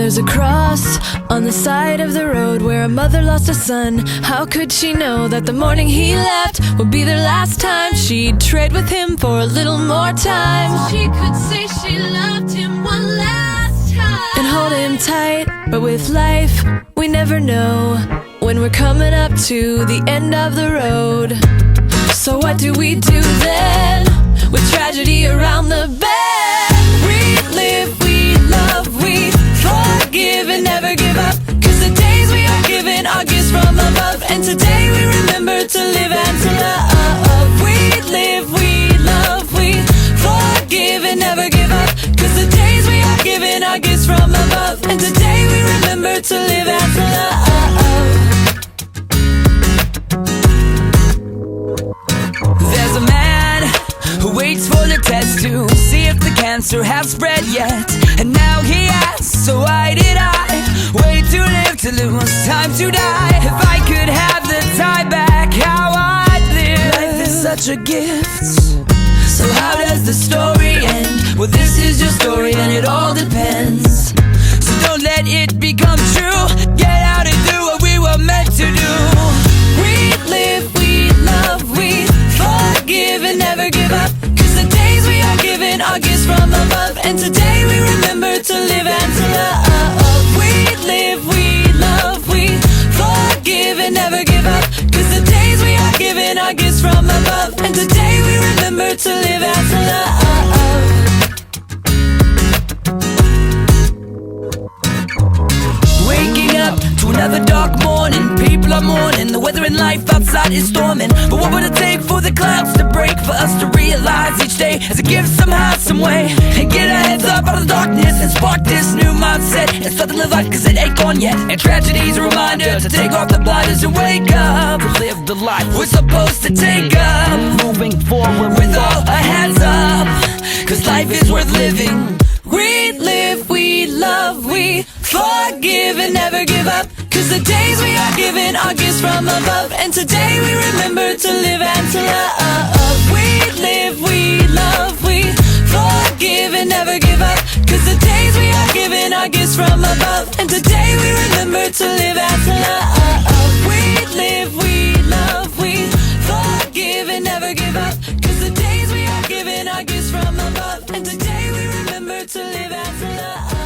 was a cross on the side of the road where a mother lost a son. How could she know that the morning he left would be their last time? She'd trade with him for a little more time, so she could say she loved him one last time and hold him tight. But with life, we never know when we're coming up to the end of the road. So what do we do then, with tragedy around the bend? We live, we love, we forgive and never give up, 'cause the days we are given are gifts from above. And today we remember to live and to love. We live, we love, we forgive and never give up, 'cause the days we are given are gifts from above. And today we remember to live and to love. There's a man who waits for the test to see if the cancer has spread yet. And now he asks, so why did I wait to live till it was time to die? If I could have the time back, how I'd live. Life is such a gift, so how does the story end? Well, this is your story and it all depends. So don't let it become true. Get out and do what we were meant to do. We live, we love, we forgive and never give up, 'cause the days we are given are gifts from above. And today we remember to live and to love. We live, we love, we forgive and never give up, 'cause the days we are given are gifts from above. And today we remember to live and to love. Waking up to another dark morning, people are mourning, the weather in life outside is storming. But what would it take for the clouds to break, for us to realize each day as a gift somehow, some way, and get our heads up out of the darkness and spark this new mindset and start to live life, 'cause it ain't gone yet. And tragedy's a reminder to take off the blinders and wake up and live the life we're supposed to take up, moving forward with all our hands up, 'cause life is worth living. We live, we love, we forgive and never give up, 'cause the days we are given are gifts from above. And today we remember to live and to love. We live, we love, we forgive and never give up, 'cause the days we are given are gifts from above. And today we remember to live and to love. We live, we love, we forgive and never give up, 'cause the days we are given are gifts from above. And today we remember to live and to love.